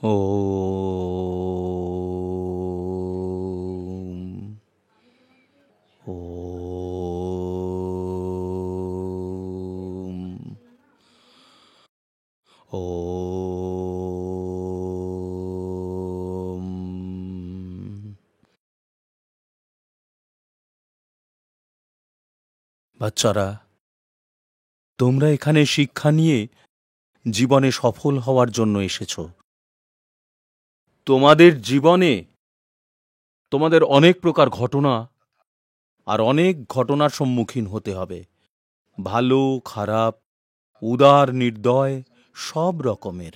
ওম ওম ওম। বাচ্চারা, তোমরা এখানে শিক্ষা নিয়ে জীবনে সফল হওয়ার জন্য এসেছ। তোমাদের জীবনে তোমাদের অনেক প্রকার ঘটনা আর অনেক ঘটনার সম্মুখীন হতে হবে। ভালো খারাপ, উদার নির্দয়, সব রকমের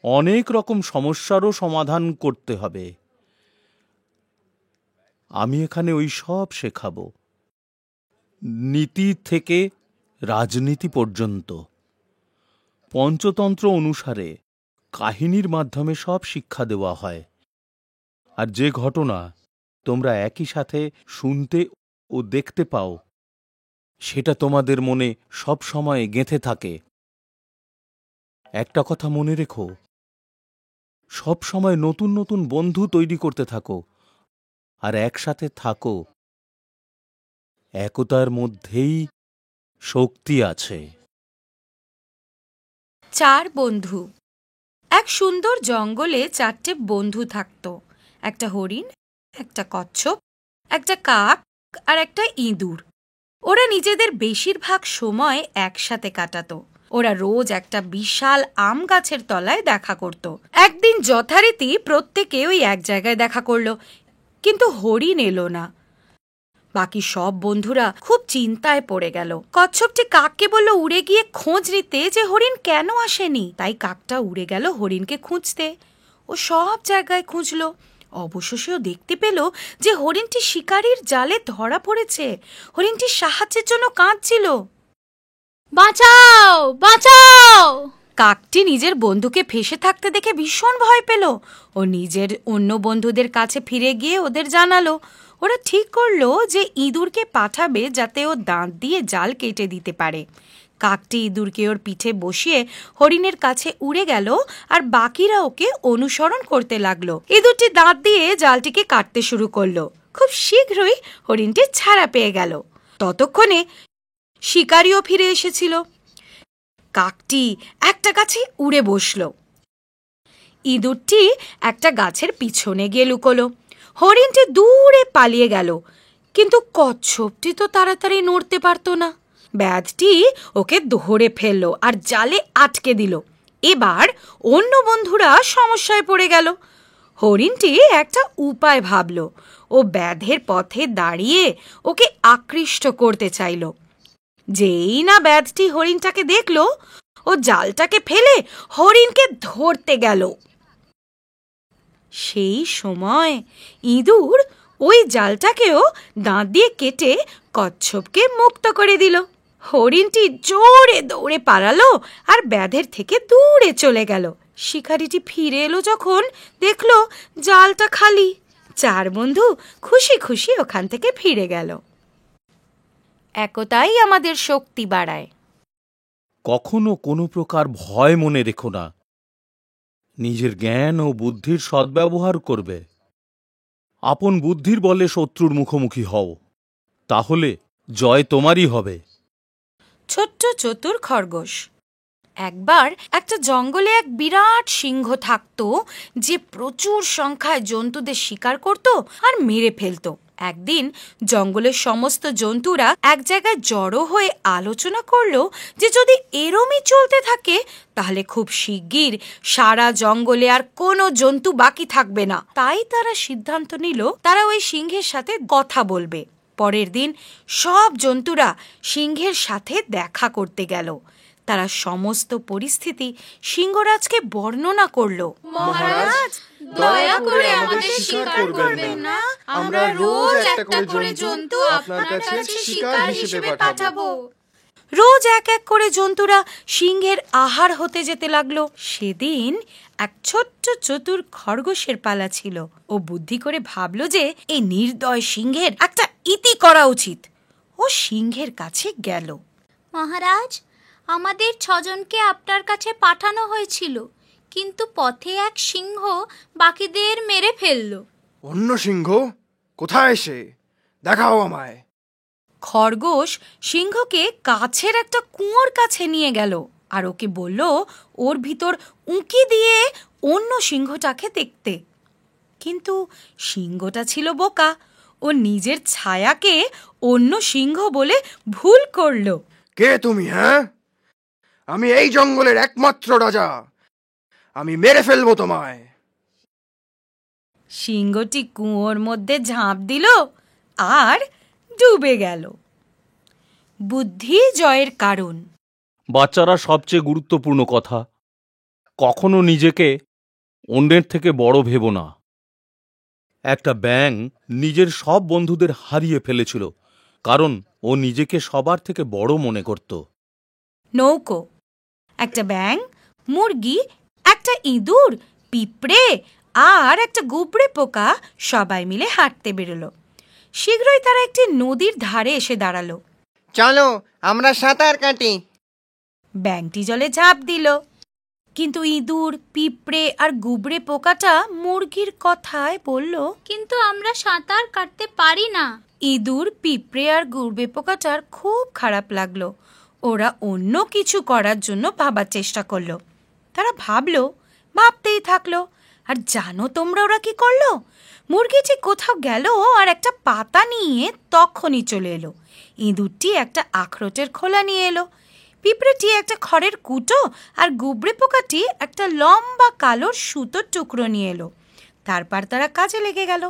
অনেক রকম সমস্যারও সমাধান করতে হবে। আমি এখানে ওই সব শেখাবো, নীতি থেকে রাজনীতি পর্যন্ত। পঞ্চতন্ত্র অনুসারে কাহিনীর মাধ্যমে সব শিক্ষা দেওয়া হয়। আর যে ঘটনা তোমরা একই সাথে শুনতে ও দেখতে পাও, সেটা তোমাদের মনে সব সময় গেঁথে থাকে। একটা কথা মনে রেখো, সব সময় নতুন নতুন বন্ধু তৈরি করতে থাকো আর একসাথে থাকো। একতার মধ্যেই শক্তি আছে। 4 বন্ধু। এক সুন্দর জঙ্গলে 4টে বন্ধু থাকত। একটা হরিণ, একটা কচ্ছপ, একটা কাক আর একটা ইঁদুর। ওরা নিজেদের বেশিরভাগ সময় একসাথে কাটাতো। ওরা রোজ একটা বিশাল আম গাছের তলায় দেখা করত। একদিন যথারীতি প্রত্যেকে ওই এক জায়গায় দেখা করল, কিন্তু হরিণ এলো না। বাকি সব বন্ধুরা খুব চিন্তায় পড়ে গেল। কচ্ছপটি কাককে বলল উড়ে গিয়ে খোঁজ নিতে যে হরিণ কেন আসেনি। তাই কাকটা উড়ে গেল হরিণকে খুঁজতে। ও সব জায়গায় খুঁজল। অবশেষেও দেখতে পেল যে হরিণটি শিকারীর জালে ধরা পড়েছে। হরিণটি সাহায্যের জন্য কাঁদছিল, বাঁচাও, বাঁচাও। কাকটি নিজের বন্ধুকে ফেঁসে থাকতে দেখে ভীষণ ভয় পেল। ও নিজের অন্য বন্ধুদের কাছে ফিরে গিয়ে ওদের জানালো। ওরা ঠিক করলো যে ইঁদুরকে পাঠাবে যাতে ও দাঁত দিয়ে জাল কেটে দিতে পারে। কাকটি ইঁদুরকে ওর পিঠে বসিয়ে হরিণের কাছে উড়ে গেল আর বাকিরা ওকে অনুসরণ করতে লাগলো। ইঁদুরটি দাঁত দিয়ে জালটিকে কাটতে শুরু করলো। খুব শীঘ্রই হরিণটি ছাড়া পেয়ে গেল। ততক্ষণে শিকারীও ফিরে এসেছিল। কাকটি একটা গাছে উড়ে বসল। ইঁদুরটি একটা গাছের পিছনে গিয়ে লুকোলো। হরিণটি দূরে পালিয়ে গেল, কিন্তু কচ্ছপটি তো তাড়াতাড়ি নড়তে পারত না। ব্যাধটি ওকে ধরে ফেললো আর জালে আটকে দিল। এবার অন্য বন্ধুরা সমস্যায় পড়ে গেল। হরিণটি একটা উপায় ভাবল। ও ব্যাধের পথে দাঁড়িয়ে ওকে আকৃষ্ট করতে চাইল। যেই না ব্যাধটি হরিণটাকে দেখল, ও জালটাকে ফেলে হরিণকে ধরতে গেল। সেই সময় ইঁদুর ওই জালটাকেও দাঁত দিয়ে কেটে কচ্ছপকে মুক্ত করে দিল। হরিণটি জোরে দৌড়ে পালালো আর ব্যাধের থেকে দূরে চলে গেল। শিকারীটি ফিরে এলো যখন দেখলো জালটা খালি। 4 বন্ধু খুশি খুশি ওখান থেকে ফিরে গেল। একতাই আমাদের শক্তি বাড়ায়। কখনো কোনো প্রকার ভয় মনে রেখো না। নিজের জ্ঞান ও বুদ্ধির সদ্ব্যবহার করবে। আপন বুদ্ধির বলে শত্রুর মুখোমুখি হও, তাহলে জয় তোমারই হবে। ছোট্ট চতুর খরগোশ। একবার একটা জঙ্গলে এক বিরাট সিংহ থাকত, যে প্রচুর সংখ্যায় জন্তুদের শিকার করত আর মেরে ফেলত। একদিন জঙ্গলের সমস্ত জন্তুরা এক জায়গায় জড়ো হয়ে আলোচনা করলো যে যদি এরমই চলতে থাকে তাহলে খুব শিগগির সারা জঙ্গলে আর কোনো জন্তু বাকি থাকবে না। তাই তারা সিদ্ধান্ত নিল তারা ওই সিংহের সাথে কথা বলবে। পরের দিন সব জন্তুরা সিংহের সাথে দেখা করতে গেল। তারা সমস্ত পরিস্থিতি সিংহরাজকে বর্ণনা করলো। মহারাজ, দয়া করে আমাদের শিকার করবেন না। আমরা রোজ একটা করে জন্তু আপনার কাছে শিকার হিসেবে পাঠাবো। রোজ এক এক করে জন্তুরা সিংহের আহার হতে যেতে লাগলো। সেদিন এক ছোট্ট চতুর খরগোশের পালা ছিল। ও বুদ্ধি করে ভাবলো যে এই নির্দয় সিংহের একটা ইতি করা উচিত। ও সিংহের কাছে গেল। মহারাজ, আমাদের 6 জনকে আপনার কাছে পাঠানো হয়েছিল, কিন্তু পথে এক সিংহ বাকিদের মেরে ফেললো। অন্য সিংহ? কোথায় সে? দেখাও আমায়। খরগোশ সিংহকে কাছের একটা কুয়োর কাছে নিয়ে গেল আর ওকে বলল ওর ভিতর উঁকি দিয়ে অন্য সিংহটাকে দেখতে। কিন্তু সিংহটা ছিল বোকা, ও নিজের ছায়াকে অন্য সিংহ বলে ভুল করলো। কে তুমি? হ্যাঁ, আমি এই জঙ্গলের একমাত্র রাজা, আমি মেরে ফেলবো তোমায়। সিংহটি কুয়োর মধ্যে ঝাঁপ দিল আর ডুবে গেল। বুদ্ধি জয়ের কারণ। বাচ্চারা, সবচেয়ে গুরুত্বপূর্ণ কথা, কখনো নিজেকে অন্যের থেকে বড় ভেবো না। একটা ব্যাঙ নিজের সব বন্ধুদের হারিয়ে ফেলেছিল কারণ ও নিজেকে সবার থেকে বড় মনে করত। নৌকো। একটা ব্যাঙ, মুরগি, একটা ইঁদুর, পিঁপড়ে আর একটা গুবরে পোকা সবাই মিলে হাঁটতে বেরোলো। শীঘ্রই তারা একটি নদীর ধারে এসে দাঁড়ালো। চলো আমরা সাঁতার কাটি। ব্যাঙটি জলে ঝাঁপ দিল, কিন্তু ইঁদুর, পিঁপড়ে আর গুবরে পোকাটা মুরগির কথায় বলল, কিন্তু আমরা সাঁতার কাটতে পারি না। ইঁদুর, পিঁপড়ে আর গুবরে পোকাটার খুব খারাপ লাগলো। ওরা অন্য কিছু করার জন্য ভাবার চেষ্টা করলো। তারা ভাবতেই থাকলো। আর জানো তোমরা ওরা কি করলো? মুরগিটি কোথাও গেল আর একটা পাতা নিয়ে তখনই চলে এলো। ইঁদুরটি একটা আখরোটের খোলা নিয়ে এলো, পিঁপড়েটি একটা খড়ের কুটো আর গুবরে পোকাটি একটা লম্বা কালো সুতোর টুকরো নিয়ে এলো। তারপর তারা কাজে লেগে গেল।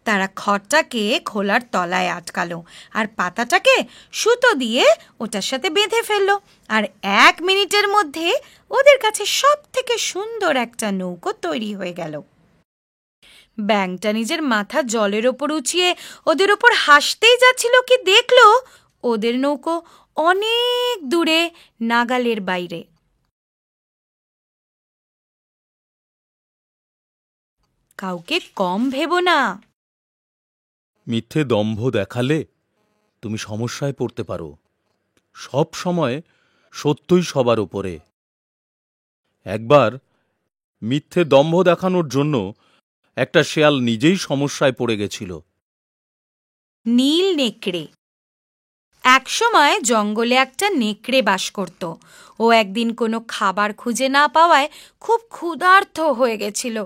তারা খড়টাকে খোলার তলায় আটকালো আর পাতাটাকে সুতো দিয়ে ওটার সাথে বেঁধে ফেললো। আর 1 মিনিটের মধ্যে ওদের কাছে সব থেকে সুন্দর একটা নৌকো তৈরি হয়ে গেল। ব্যাঙটা নিজের মাথা জলের ওপর উঁচিয়ে ওদের ওপর হাসতেই যাচ্ছিল কি দেখলো ওদের নৌকো অনেক দূরে, নাগালের বাইরে। কাউকে কম ভেবো না। মিথ্যে দম্ভ দেখালে তুমি সমস্যায় পড়তে পারো। সব সময় সত্যই সবার ওপরে। একবার মিথ্যে দম্ভ দেখানোর জন্য একটা শেয়াল নিজেই সমস্যায় পড়ে গেছিল। নীল নেকড়ে। একসময় জঙ্গলে একটা নেকড়ে বাস করত। ও একদিন কোনো খাবার খুঁজে না পাওয়ায় খুব ক্ষুধার্ত হয়ে গেছিল।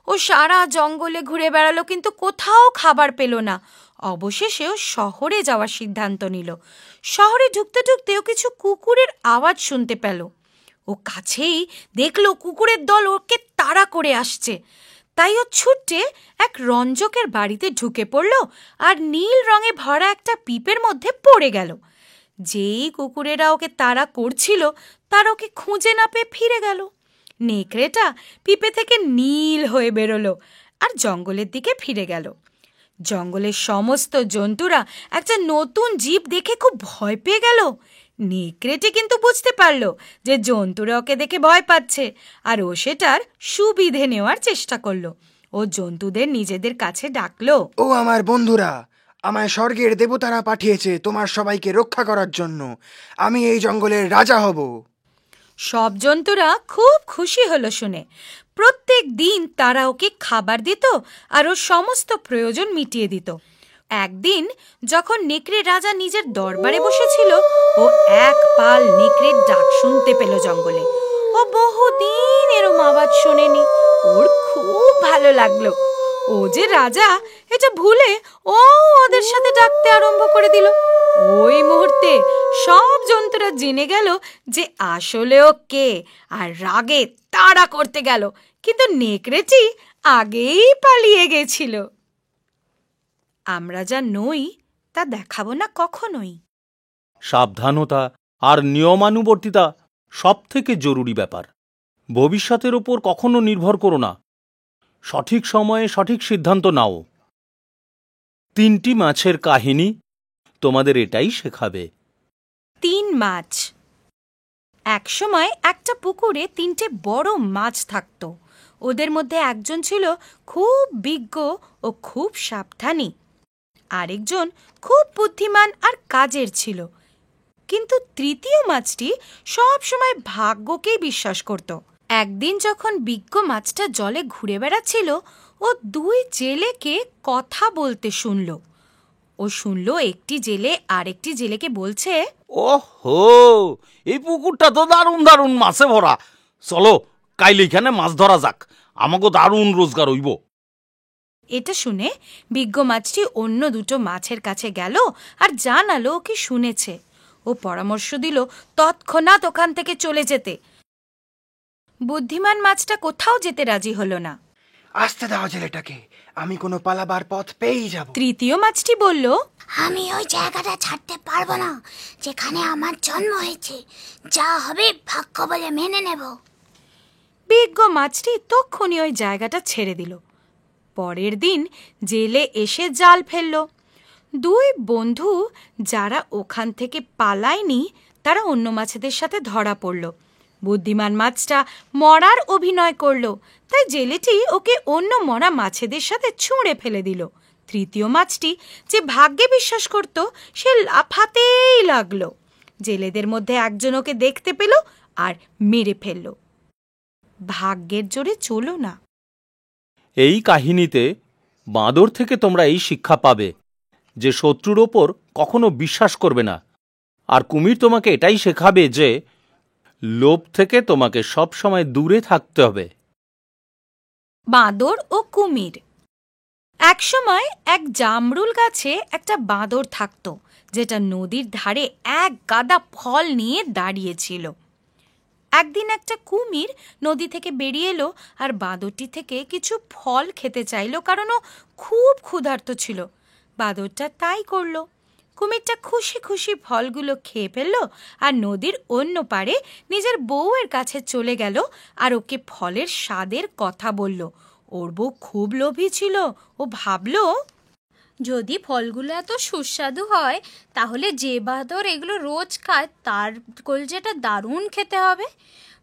ও সারা জঙ্গলে ঘুরে বেড়ালো, কিন্তু কোথাও খাবার পেল না। অবশেষে ও শহরে যাওয়ার সিদ্ধান্ত নিল। শহরে ঢুকতে ঢুকতে ও কিছু কুকুরের আওয়াজ শুনতে পেল। ও কাছেই দেখলো কুকুরের দল ওকে তাড়া করে আসছে। তাই ও ছুটে এক রঞ্জকের বাড়িতে ঢুকে পড়ল আর নীল রঙে ভরা একটা পিপের মধ্যে পড়ে গেল। যেই কুকুরেরা ওকে তাড়া করছিল তারা ওকে খুঁজে না পেয়ে ফিরে গেল। নেকড়েটা পিপে থেকে নীল হয়ে বেরোলো আর জঙ্গলের দিকে ফিরে গেল। জঙ্গলের সমস্ত জন্তুরা একটা নতুন জীব দেখে খুব ভয় পেয়ে গেল। নেকড়েটি কিন্তু বুঝতে পারল যে জন্তুরা ওকে দেখে ভয় পাচ্ছে, আর ও সেটার সুবিধে নেওয়ার চেষ্টা করলো। ও জন্তুদের নিজেদের কাছে ডাকলো। ও আমার বন্ধুরা, আমায় স্বর্গের দেবতারা পাঠিয়েছে তোমার সবাইকে রক্ষা করার জন্য। আমি এই জঙ্গলের রাজা হব। সব জন্তুরা খুব খুশি হলো শুনে। প্রত্যেক দিন তারা ওকে খাবার দিত আর ওর সমস্ত প্রয়োজন মিটিয়ে দিত। একদিন যখন নেকড়ে রাজা নিজের দরবারে বসেছিল, ও এক পাল নেকড়ের ডাক শুনতে পেল জঙ্গলে। ও বহুদিন এরম আওয়াজ শোনেনি। ওর খুব ভালো লাগলো। ও যে রাজা এটা ভুলে ও ওদের সাথে ডাকতে আরম্ভ করে দিল। ওই মুহূর্তে সব জন্তুরা জেনে গেল যে আসলে ও কে, আর রাগে তাড়া করতে গেল, কিন্তু নেকড়েটি আগেই পালিয়ে গেছিল। আমরা যা নই তা দেখাবো না কখনোই। সাবধানতা আর নিয়মানুবর্তিতা সবথেকে জরুরি ব্যাপার। ভবিষ্যতের ওপর কখনো নির্ভর করো না। সঠিক সময়ে সঠিক সিদ্ধান্ত নাও। 3টি মাছের কাহিনী তোমাদের এটাই শেখাবে। 3 মাছ। একসময় একটা পুকুরে 3টে বড় মাছ থাকত। ওদের মধ্যে একজন ছিল খুব বিজ্ঞ ও খুব সাবধানী, আরেকজন খুব বুদ্ধিমান আর কাজের ছিল, কিন্তু তৃতীয় মাছটি সব সময় ভাগ্যকেই বিশ্বাস করত। একদিন যখন বিজ্ঞ মাছটা জলে ঘুরে বেড়াচ্ছিল, ও দুই জেলেকে কথা বলতে শুনল। ও শুনল একটি জেলে আরেকটি জেলেকে বলছে, ওহো, এই পুকুরটা তো দারুণ দারুণ মাছে ভরা। চলো কাইলে এখানে মাছ ধরা যাক, আমাকে দারুণ রোজগার হইব। এটা শুনে বিজ্ঞ মাছটি অন্য দুটো মাছের কাছে গেল আর জানালো ও কি শুনেছে। ও পরামর্শ দিল তৎক্ষণাৎ ওখান থেকে চলে যেতে। বুদ্ধিমান মাছটা কোথাও যেতে রাজি হলো না। আসতে দাও জেলেটাকে, আমি কোনো পালাবার পথ পেয়েই যাব। তৃতীয় মাছটি বলল, আমি ওই জায়গাটা ছাড়তে পারবো না যেখানে আমার জন্ম হয়েছে। যা হবে ভাগ্য বলে মেনে নেব। বিজ্ঞ মাছটি তক্ষুনি ওই জায়গাটা ছেড়ে দিল। পরের দিন জেলে এসে জাল ফেলল। দুই বন্ধু যারা ওখান থেকে পালায়নি তারা অন্য মাছেদের সাথে ধরা পড়ল। বুদ্ধিমান মাছটা মরার অভিনয় করল, তাই জেলেটি ওকে অন্য মরা মাছেদের সাথে ছুঁড়ে ফেলে দিল। তৃতীয় মাছটি যে ভাগ্যে বিশ্বাস করত সে লাফাতেই লাগলো। জেলেদের মধ্যে একজন ওকে দেখতে পেল আর মেরে ফেলল। ভাগ্যের জোরে চলো না। এই কাহিনীতে বাঁদর থেকে তোমরা এই শিক্ষা পাবে যে শত্রুর ওপর কখনো বিশ্বাস করবে না। আর কুমির তোমাকে এটাই শেখাবে যে লোভ থেকে তোমাকে সব সময় দূরে থাকতে হবে। বাঁদর ও কুমির। একসময় এক জামরুল গাছে একটা বাঁদর থাকত, যেটা নদীর ধারে এক গাদা ফল নিয়ে দাঁড়িয়েছিল। একদিন একটা কুমির নদী থেকে বেরিয়ে এলো আর বাঁদরটি থেকে কিছু ফল খেতে চাইলো, কারণ ও খুব ক্ষুধার্ত ছিল। বাঁদরটা তাই করলো। কুমিরটা খুশি খুশি ফলগুলো খেয়ে ফেললো আর নদীর অন্য পারে নিজের বউয়ের কাছে চলে গেল আর ওকে ফলের স্বাদের কথা বলল। ওর বউ খুব লোভী ছিল। ও ভাবলো, যদি ফলগুলো এত সুস্বাদু হয় তাহলে যে বাঁদর এগুলো রোজ খায় তার কলজেটা দারুণ খেতে হবে।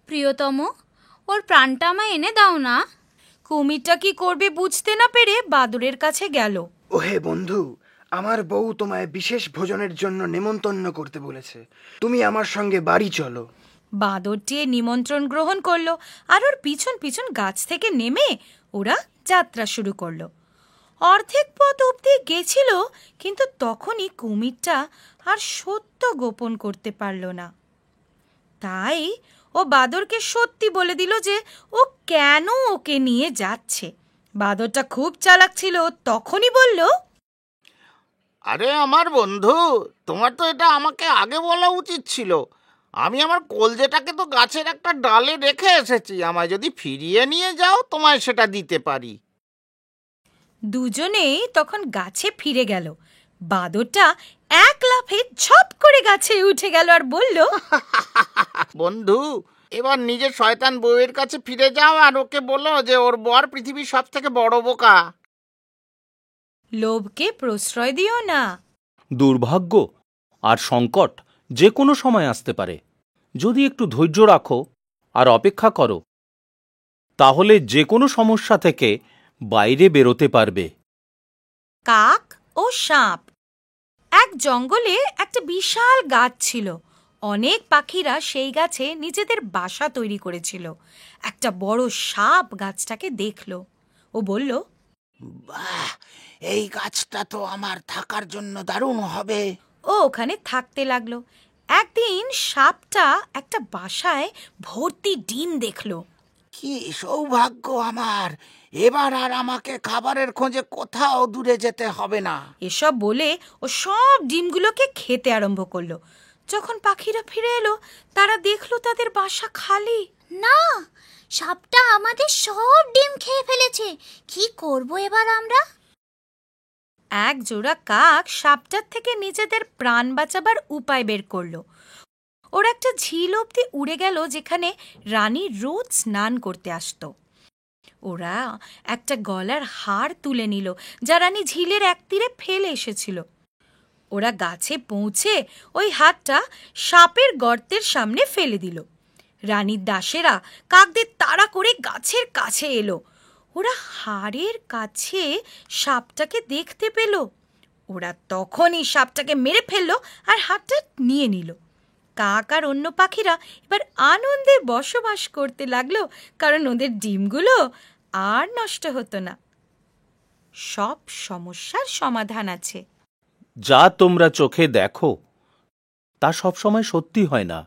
প্রিয়তম, ওর প্রাণটা আমায় এনে দাও না। কুমিরটা কি করবে বুঝতে না পেরে বাঁদরের কাছে গেল। ওহে বন্ধু, আমার বউ তোমায় বিশেষ ভোজনের জন্য নেমন্তন্ন করতে বলেছে, তুমি আমার সঙ্গে বাড়ি চলো। বাঁদরটি নিমন্ত্রণ গ্রহণ করলো আর ওর পিছন পিছন গাছ থেকে নেমে ওরা যাত্রা শুরু করলো। অর্ধেক পথ অবধি গেছিল, কিন্তু তখনই কুমিরটা আর সত্য গোপন করতে পারল না। তাই ও বাঁদরকে সত্যি বলে দিল যে ও কেন ওকে নিয়ে যাচ্ছে। বাঁদরটা খুব চালাক ছিল, তখনই বলল, আরে আমার বন্ধু, তোমার তো এটা আমাকে আগে বলা উচিত ছিল। আমি আমার কলজেটাকে তো গাছের একটা ডালে রেখে এসেছি, আমায় যদি ফিরিয়ে নিয়ে যাও তোমায় সেটা দিতে পারি। দুজনেই তখন গাছে ফিরে গেল। বাঁদরটা এক লাফে ঝপ করে গাছে উঠে গেল আর বলল, বন্ধু, এবার নিজের শয়তান বউয়ের কাছে ফিরে যাও আর ওকে বলো যে ওর বর পৃথিবীর সব থেকে বড় বোকা। লোভকে প্রশ্রয় দিও না। দুর্ভাগ্য আর সংকট যে কোনো সময় আসতে পারে। যদি একটু ধৈর্য রাখো আর অপেক্ষা করো, তাহলে যে কোনো সমস্যা থেকে বাইরে বেরোতে পারবে। কাক ও সাপ। এক জঙ্গলে একটা বিশাল গাছ ছিল। অনেক পাখিরা সেই গাছে নিজেদের বাসা তৈরি করেছিল। একটা বড় সাপ গাছটাকে দেখলো। ও বলল, বাহ, এই গাছটা তো আমার থাকার জন্য দারুণ হবে। ও ওখানে থাকতে লাগলো। একদিন সাপটা একটা বাসায় ভর্তি ডিম দেখলো। কি সৌভাগ্য আমার, এবার আর আমাকে খাবারের খোঁজে কোথাও দূরে যেতে হবে না। এসব বলে ও সব ডিমগুলোকে খেতে আরম্ভ করলো। যখন পাখিরা ফিরে এলো, তারা দেখলো তাদের বাসা খালি। না, সাপটা আমাদের সব ডিম খেয়ে ফেলেছে। কি করব এবার আমরা? এক জোড়া কাক সাপটার থেকে নিজেদের প্রাণ বাঁচাবার উপায় বের করলো। ওরা একটা ঝিল অবধি উড়ে গেল যেখানে রানী রোজ স্নান করতে আসতো। ওরা একটা গলার হার তুলে নিল যা রানী ঝিলের এক তীরে ফেলে এসেছিল। ওরা গাছে পৌঁছে ওই হাতটা সাপের গর্তের সামনে ফেলে দিল। রানীর দাসেরা কাকদের তাড়া করে গাছের কাছে এলো। ওরা হাড়ের কাছে সাপটাকে দেখতে পেল। ওরা তখনই সাপটাকে মেরে ফেললো আর হাতটা নিয়ে নিল। কাক আর অন্য পাখিরা এবার আনন্দে বসবাস করতে লাগলো, কারণ ওদের ডিমগুলো আর নষ্ট হতো না। সব সমস্যার সমাধান আছে। যা তোমরা চোখে দেখো তা সবসময় সত্যি হয় না।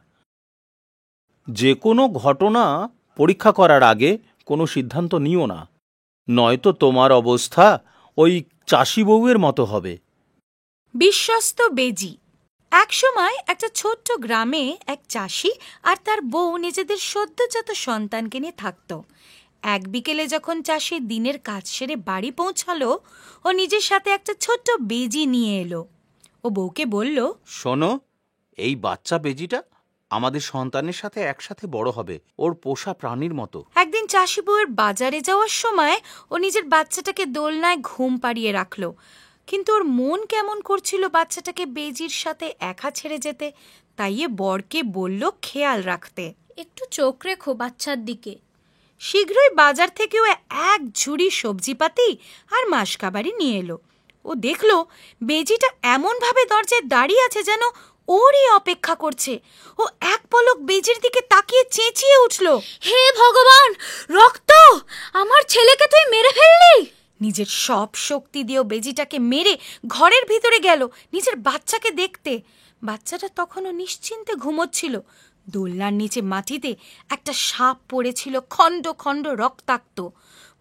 যে কোনো ঘটনা পরীক্ষা করার আগে কোনো সিদ্ধান্ত নিও না, নয়তো তোমার অবস্থা ওই চাষি বউয়ের মতো হবে। বিশ্বস্ত বেজি। একসময় একটা ছোট্ট গ্রামে এক চাষি আর তার বউ নিজেদের সদ্যজাত সন্তানকে নিয়ে থাকত। এক বিকেলে যখন চাষি দিনের কাজ সেরে বাড়ি পৌঁছালো, ও নিজের সাথে একটা ছোট্ট বেজি নিয়ে এলো। ও বউকে বলল, শোনো, এই বাচ্চা বেজিটা আমাদের সন্তানের সাথে একসাথে বড় হবে, ওর পোষা প্রাণীর মতো। একদিন চাষি বউয়ের বাজারে যাওয়ার সময় ও নিজের বাচ্চাটাকে দোলনায় ঘুম পাড়িয়ে রাখলো, কিন্তু ওর মন কেমন করছিল বাচ্চাটাকে বেজির সাথে একা ছেড়ে যেতে। তাই এ বরকে বলল খেয়াল রাখতে। একটু চোখ রেখো বাচ্চার দিকে। শীঘ্রই বাজার থেকেও এক ঝুড়ি সবজিপাতি আর মাসকাবারি নিয়ে এলো। ও দেখল বেজিটা এমনভাবে দরজায় দাঁড়িয়ে আছে যেন ওরই অপেক্ষা করছে। ও এক পলক বেজির দিকে তাকিয়ে চেঁচিয়ে উঠল, হে ভগবান, রক্ত! আমার ছেলেকে তুই মেরে ফেললি! নিজের সব শক্তি দিয়েও বেজিটাকে মেরে ঘরের ভিতরে গেল নিজের বাচ্চাকে দেখতে। বাচ্চাটা তখনও নিশ্চিন্তে ঘুমোচ্ছিল। দোলনার নিচে মাটিতে একটা সাপ পড়েছিল, খণ্ড খণ্ড রক্তাক্ত।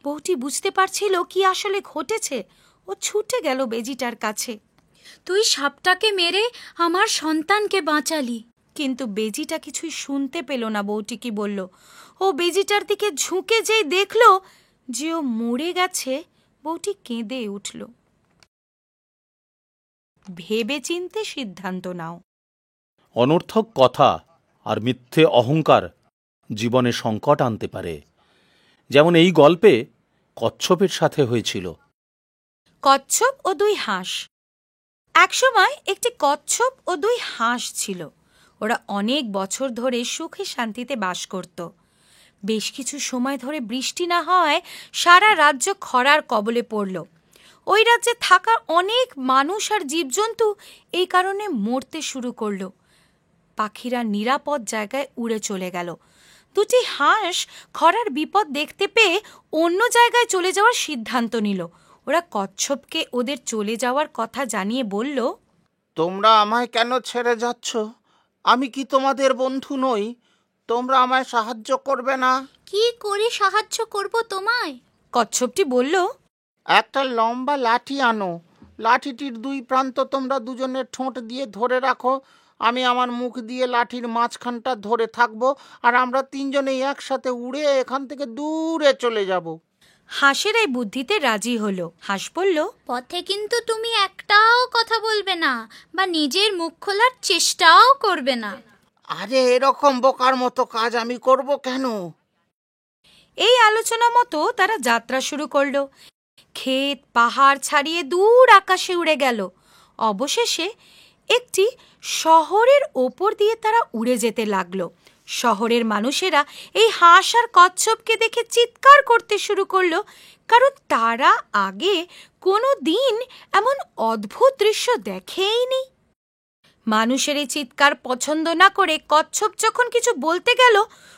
বউটি বুঝতে পারছিল কি আসলে ঘটেছে। ও ছুটে গেল বেজিটার কাছে। তুই সাপটাকে মেরে আমার সন্তানকে বাঁচালি। কিন্তু বেজিটা কিছুই শুনতে পেল না বউটি কি বলল। ও বেজিটার দিকে ঝুঁকে যেই দেখল যে ও মরে গেছে, বউটি কেঁদে উঠল। ভেবে চিন্তে সিদ্ধান্ত নাও। অনর্থক কথা আর মিথ্যে অহংকার জীবনে সংকট আনতে পারে, যেমন এই গল্পে কচ্ছপের সাথে হয়েছিল। কচ্ছপ ও দুই হাঁস। একসময় একটি কচ্ছপ ও দুই হাঁস ছিল। ওরা অনেক বছর ধরে সুখে শান্তিতে বাস করত। বেশ কিছু সময় ধরে বৃষ্টি না হওয়ায় সারা রাজ্য খরার কবলে পড়ল। ওই রাজ্যে থাকা অনেক মানুষ আর জীবজন্তু এই কারণে মরতে শুরু করল। পাখিরা নিরাপদ জায়গায় উড়ে চলে গেল। দুটি হাঁস খরার বিপদ দেখতে পেয়ে অন্য জায়গায় চলে যাওয়ার সিদ্ধান্ত নিল। ওরা কচ্ছপকে ওদের চলে যাওয়ার কথা জানিয়ে বলল, তোমরা আমায় কেন ছেড়ে যাচ্ছ? আমি কি তোমাদের বন্ধু নই? তোমরা আমায় সাহায্য করবে না? কি করে সাহায্য করব তোমায়? কচ্ছপটি বলল, একটা লম্বা লাঠি আনো। লাঠিটির দুই প্রান্ত তোমরা দুজনের ঠোঁট দিয়ে ধরে রাখো। আমি আমার মুখ দিয়ে লাঠির মাঝখানটা ধরে থাকবো, আর আমরা তিনজনেই একসাথে উড়ে এখান থেকে দূরে চলে যাব। হাঁসের এই বুদ্ধিতে রাজি হলো। হাঁস বলল, পথে কিন্তু তুমি একটাও কথা বলবে না বা নিজের মুখ খোলার চেষ্টাও করবে না। আরে এরকম বোকার মতো কাজ আমি করব কেন? এই আলোচনা মতো তারা যাত্রা শুরু করলো। ক্ষেত পাহাড় ছাড়িয়ে দূর আকাশে উড়ে গেল। অবশেষে একটি শহরের ওপর দিয়ে তারা উড়ে যেতে লাগলো। শহরের মানুষেরা এই হাঁস আর কচ্ছপকে দেখে চিৎকার করতে শুরু করলো, কারণ তারা আগে কোনো দিন এমন অদ্ভুত দৃশ্য দেখেইনি। মানুষের এই চিৎকার পছন্দ না করে কচ্ছপ যখন কিছু বলতে গেল,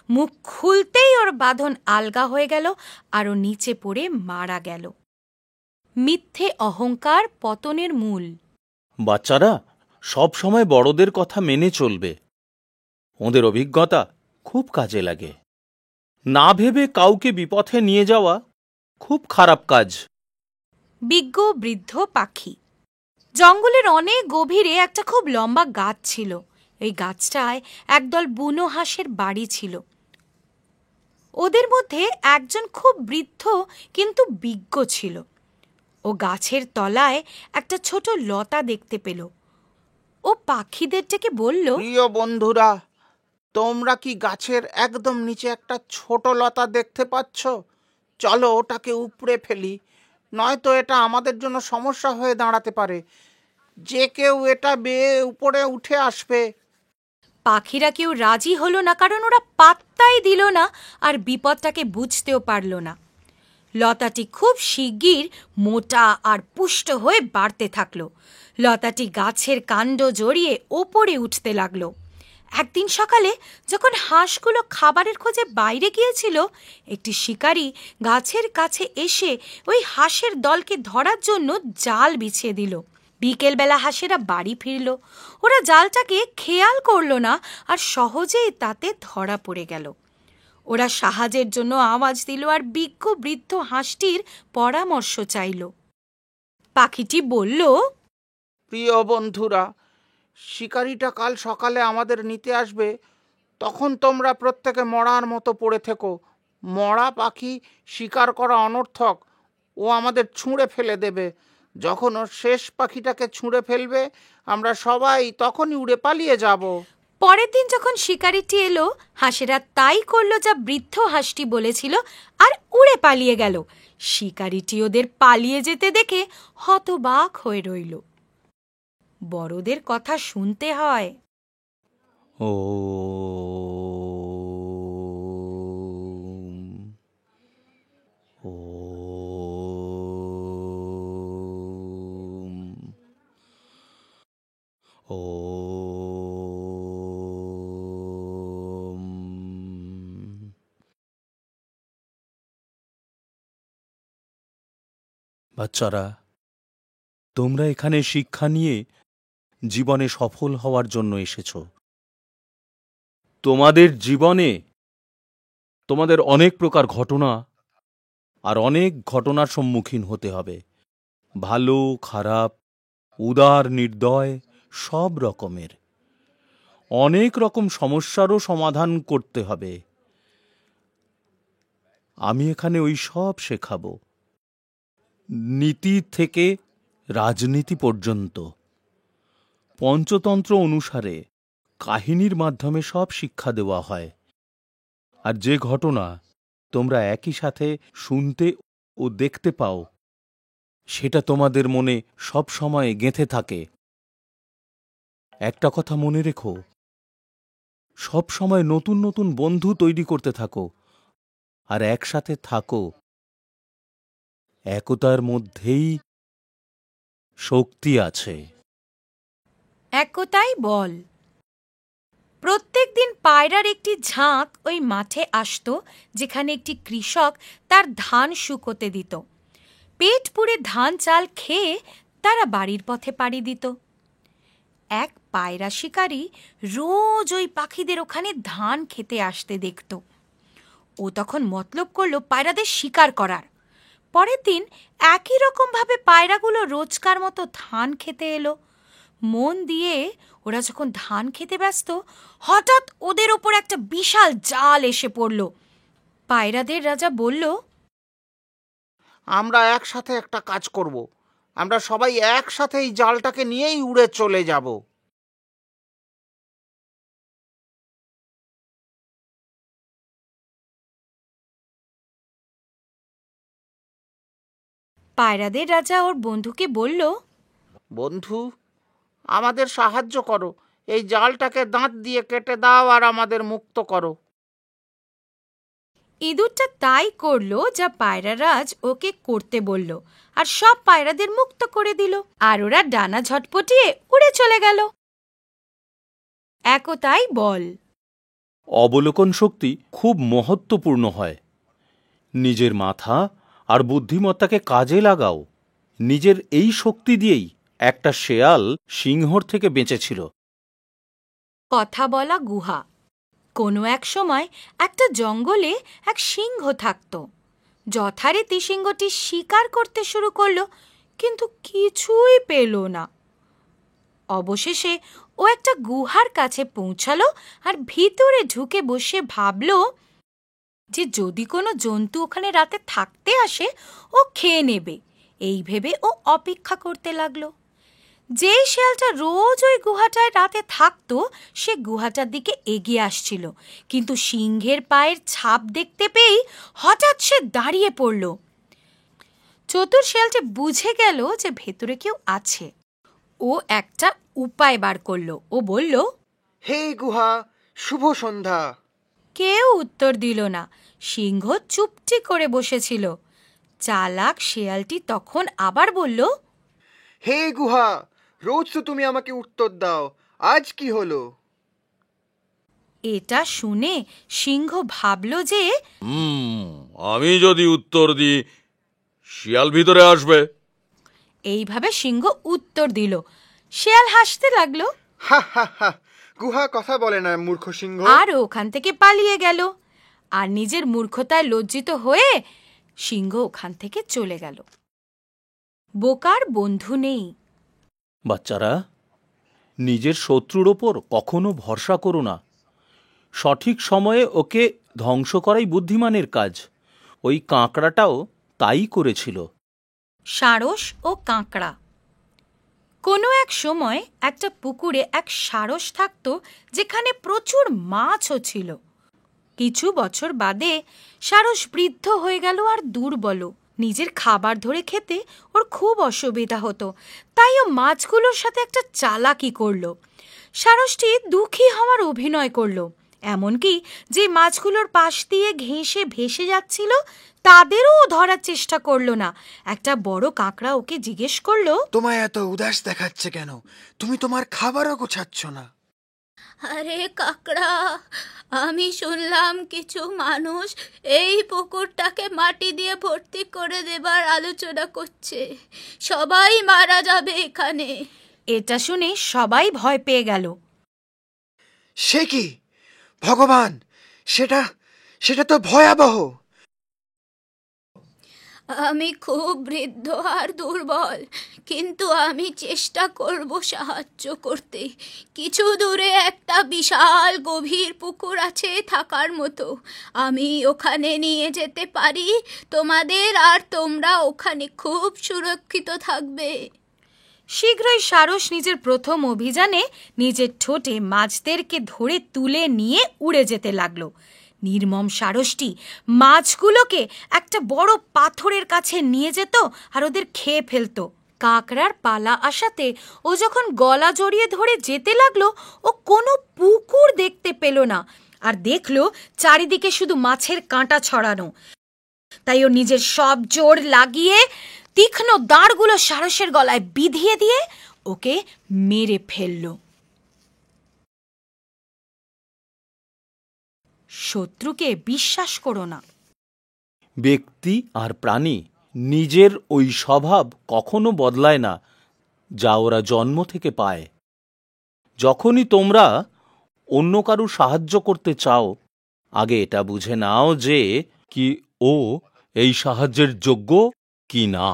মুখ খুলতেই ওর বাঁধন আলগা হয়ে গেল আর ও নিচে পড়ে মারা গেল। মিথ্যে অহংকার পতনের মূল। বাচ্চারা সব সময় বড়দের কথা মেনে চলবে। ওদের অভিজ্ঞতা খুব কাজে লাগে। না ভেবে কাউকে বিপথে নিয়ে যাওয়া খুব খারাপ কাজ। বিজ্ঞ বৃদ্ধ পাখি। জঙ্গলের অনেক গভীরে একটা খুব লম্বা গাছ ছিল। এই গাছটায় একদল বুনো হাঁসের বাড়ি ছিল। ওদের মধ্যে একজন খুব বৃদ্ধ কিন্তু বিজ্ঞ ছিল। ও গাছের তলায় একটা ছোট লতা দেখতে পেল। ও পাখিদের ডেকে বলল, প্রিয় বন্ধুরা, তোমরা কি গাছের একদম নিচে একটা ছোট লতা দেখতে পাচ্ছ? চলো ওটাকে উপড়ে ফেলি, নয়তো এটা আমাদের জন্য সমস্যা হয়ে দাঁড়াতে পারে। যে কেউ এটা বেয়ে উপরে উঠে আসবে। পাখিরা কেউ রাজি হলো না, কারণ ওরা পাত্তাই দিল না আর বিপদটাকে বুঝতেও পারল না। লতাটি খুব শিগগির মোটা আর পুষ্ট হয়ে বাড়তে থাকলো। লতাটি গাছের কাণ্ড জড়িয়ে ওপরে উঠতে লাগলো। একদিন সকালে যখন হাঁসগুলো খাবারের খোঁজে বাইরে গিয়েছিল, একটি শিকারী গাছের কাছে এসে ওই হাঁসের দলকে ধরার জন্য জাল বিছিয়ে দিল। বিকেলবেলা হাঁসেরা বাড়ি ফিরল। ওরা জালটাকে খেয়াল করলো না, আর সহজেই তাতে ধরা পড়ে গেল। ওরা সাহায্যের জন্য আওয়াজ দিল আর বিজ্ঞ বৃদ্ধ হাঁসটির পরামর্শ চাইল। পাখিটি বলল, প্রিয় বন্ধুরা, শিকারিটা কাল সকালে আমাদের নিতে আসবে। তখন তোমরা প্রত্যেকে মরার মতো পড়ে থেকো। মরা পাখি শিকার করা অনর্থক, ও আমাদের ছুঁড়ে ফেলে দেবে। যখন ও শেষ পাখিটাকে ছুঁড়ে ফেলবে, আমরা সবাই তখনই উড়ে পালিয়ে যাব। পরের দিন যখন শিকারিটি এলো, হাঁসেরা তাই করলো যা বৃদ্ধ হাঁসটি বলেছিল, আর উড়ে পালিয়ে গেল। শিকারিটি ওদের পালিয়ে যেতে দেখে হতবাক হয়ে রইল। বড়দের কথা শুনতে হয়। ও বাচ্চারা, তোমরা এখানে শিক্ষা নিয়ে জীবনে সফল হওয়ার জন্য এসেছ। তোমাদের জীবনে তোমাদের অনেক প্রকার ঘটনা আর অনেক ঘটনার সম্মুখীন হতে হবে। ভালো খারাপ, উদার নির্দয়, সব রকমের অনেক রকম সমস্যারও সমাধান করতে হবে। আমি এখানে ওই সব শেখাবো, নীতি থেকে রাজনীতি পর্যন্ত। পঞ্চতন্ত্র অনুসারে কাহিনীর মাধ্যমে সব শিক্ষা দেওয়া হয়। আর যে ঘটনা তোমরা একই সাথে শুনতে ও দেখতে পাও, সেটা তোমাদের মনে সব সময় গেঁথে থাকে। একটা কথা মনে রেখো, সব সময় নতুন নতুন বন্ধু তৈরি করতে থাকো আর একসাথে থাকো। একতার মধ্যেই শক্তি আছে। একতাই বল। প্রত্যেক দিন পায়রার একটি ঝাঁক ওই মাঠে আসত, যেখানে একটি কৃষক তার ধান শুকোতে দিত। পেট পুড়ে ধান চাল খেয়ে তারা বাড়ির পথে পাড়ি দিত। এক পায়রা শিকারী রোজ ওই পাখিদের ওখানে ধান খেতে আসতে দেখত। ও তখন মতলব করল পায়রাদের শিকার করার। পরের দিন একই রকমভাবে পায়রাগুলো রোজকার মতো ধান খেতে এলো। মন দিয়ে ওরা যখন ধান খেতে ব্যস্ত, হঠাৎ ওদের ওপর একটা বিশাল জাল এসে পড়ল। পায়রাদের রাজা বলল, আমরা একসাথে একটা কাজ করব। আমরা সবাই একসাথে এই জালটাকে নিয়েই উড়ে চলে যাব। পায়রাদের রাজা ওর বন্ধুকে বলল, বন্ধু, আমাদের সাহায্য করো। এই জালটাকে দাঁত দিয়ে কেটে দাও আর আমাদের মুক্ত করো। ইঁদুরটা তাই করল যা পায়রারাজ ওকে করতে বলল, আর সব পায়রাদের মুক্ত করে দিল, আর ওরা ডানা ঝটপটিয়ে উড়ে চলে গেল। একতাই বল। অবলোকন শক্তি খুব মহত্বপূর্ণ হয়। নিজের মাথা আর বুদ্ধিমত্তাকে কাজে লাগাও। নিজের এই শক্তি দিয়েই একটা শেয়াল সিংহর থেকে বেঁচেছিল। কথা বলা গুহা। কোনো এক সময় একটা জঙ্গলে এক সিংহ থাকত। যথারীতি সিংহটি শিকার করতে শুরু করলো, কিন্তু কিছুই পেল না। অবশেষে ও একটা গুহার কাছে পৌঁছালো আর ভিতরে ঢুকে বসে ভাবল যে যদি কোনো জন্তু ওখানে রাতে থাকতে আসে, ও খেয়ে নেবে। এই ভেবে ও অপেক্ষা করতে লাগলো। যেই শেয়ালটা রোজ ওই গুহাটায় রাতে থাকতো, সে গুহাটার দিকে এগিয়ে আসছিল, কিন্তু সিংহের পায়ের ছাপ দেখতে পেয়েই হঠাৎ সে দাঁড়িয়ে পড়ল। চতুর শেয়ালটি বুঝে গেল যে ভেতরে কেউ আছে। ও একটা উপায় বার করলো। ও বলল, হে গুহা, শুভ সন্ধ্যা। কেউ উত্তর দিল না। সিংহ চুপটি করে বসেছিল। চালাক শেয়ালটি তখন আবার বলল, হে গুহা, রোজ তো তুমি আমাকে উত্তর দাও, আজ কি হলো? এটা শুনে সিংহ ভাবল যে আমি যদি উত্তর দিই শিয়াল ভিতরে আসবে। এইভাবে সিংহ উত্তর দিল। শিয়াল হাসতে লাগলো হা হা হা, গুহা কথা বলে না মূর্খ সিংহ। আর ওখান থেকে পালিয়ে গেল। আর নিজের মূর্খতায় লজ্জিত হয়ে সিংহ ওখান থেকে চলে গেল। বোকার বন্ধু নেই। বাচ্চারা, নিজের শত্রুর ওপর কখনো ভরসা করো না। সঠিক সময়ে ওকে ধ্বংস করাই বুদ্ধিমানের কাজ। ওই কাঁকড়াটাও তাই করেছিল। সারস ও কাঁকড়া। কোনো এক সময় একটা পুকুরে এক সারস থাকত, যেখানে প্রচুর মাছও ছিল। কিছু বছর বাদে সারস বৃদ্ধ হয়ে গেল আর দুর্বল। নিজের খাবার ধরে খেতে ওর খুব অসুবিধা হতো, তাই ও মাছগুলোর সাথে একটা চালাকি করলো। সারসটি দুঃখী হওয়ার অভিনয় করলো, এমনকি যে মাছগুলোর পাশ দিয়ে ঘেঁষে ভেসে যাচ্ছিল তাদেরও ধরার চেষ্টা করলো না। একটা বড় কাঁকড়া ওকে জিজ্ঞেস করলো, তোমায় এত উদাস দেখাচ্ছে কেন? তুমি তোমার খাবারও গোছাচ্ছ না। আরে কাকড়া, আমি শুনলাম কিছু মানুষ এই পুকুরটাকে মাটি দিয়ে ভর্তি করে দেবার আলোচনা করছে। সবাই মারা যাবে এখানে। এটা শুনে সবাই ভয় পেয়ে গেল। সে কি ভগবান, সেটা সেটা তো ভয়াবহ। আমি খুব বৃদ্ধ আর দুর্বল, কিন্তু আমি চেষ্টা করব সাহায্য করতে। কিছু দূরে একটা বিশাল গভীর পুকুর আছে থাকার মতো। আমি ওখানে নিয়ে যেতে পারি তোমাদের, আর তোমরা ওখানে খুব সুরক্ষিত থাকবে। শীঘ্রই সারস নিজের প্রথম অভিযানে নিজের ঠোঁটে মাছদেরকে ধরে তুলে নিয়ে উড়ে যেতে লাগলো। নির্মম সারসটি মাছগুলোকে একটা বড় পাথরের কাছে নিয়ে যেত আর ওদের খেয়ে ফেলতো। কাঁকড়ার পালা আসাতে ও যখন গলা জড়িয়ে ধরে যেতে লাগলো, ও কোনো পুকুর দেখতে পেল না, আর দেখলো চারিদিকে শুধু মাছের কাঁটা ছড়ানো। তাই ও নিজের সব জোর লাগিয়ে তীক্ষ্ণ দাঁড়গুলো সারসের গলায় বিধিয়ে দিয়ে ওকে মেরে ফেলল। শত্রুকে বিশ্বাস করো না। ব্যক্তি আর প্রাণী নিজের ওই স্বভাব কখনো বদলায় না যা ওরা জন্ম থেকে পায়। যখনই তোমরা অন্য কারুর সাহায্য করতে চাও, আগে এটা বুঝে নাও যে কি ও এই সাহায্যের যোগ্য কি না।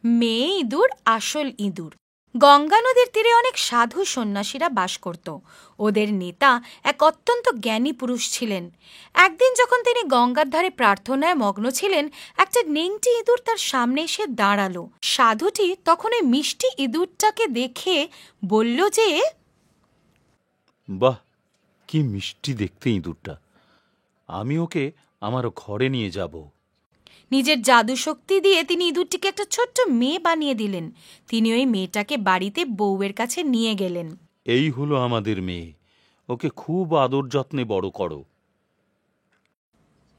মেয়ে ইঁদুর আসল ইঁদুর। গঙ্গা নদীর তীরে অনেক সাধু সন্ন্যাসীরা বাস করত। ওদের নেতা এক অত্যন্ত জ্ঞানী পুরুষ ছিলেন। একদিন যখন তিনি গঙ্গার ধারে প্রার্থনায় মগ্ন ছিলেন, একটা নেংটি ইঁদুর তার সামনে এসে দাঁড়ালো। সাধুটি তখন ওই মিষ্টি ইঁদুরটাকে দেখে বলল যে, বাহ, কি মিষ্টি দেখতে ইঁদুরটা! আমি ওকে আমার ঘরে নিয়ে যাব। নিজের জাদু শক্তি দিয়ে তিনি ইঁদুরটিকে একটা ছোট্ট মেয়ে বানিয়ে দিলেন। তিনি ওই মেয়েটাকে বাড়িতে বউয়ের কাছে নিয়ে গেলেন। এই হলো আমাদের মেয়ে, ওকে খুব আদর যত্নে বড় করো।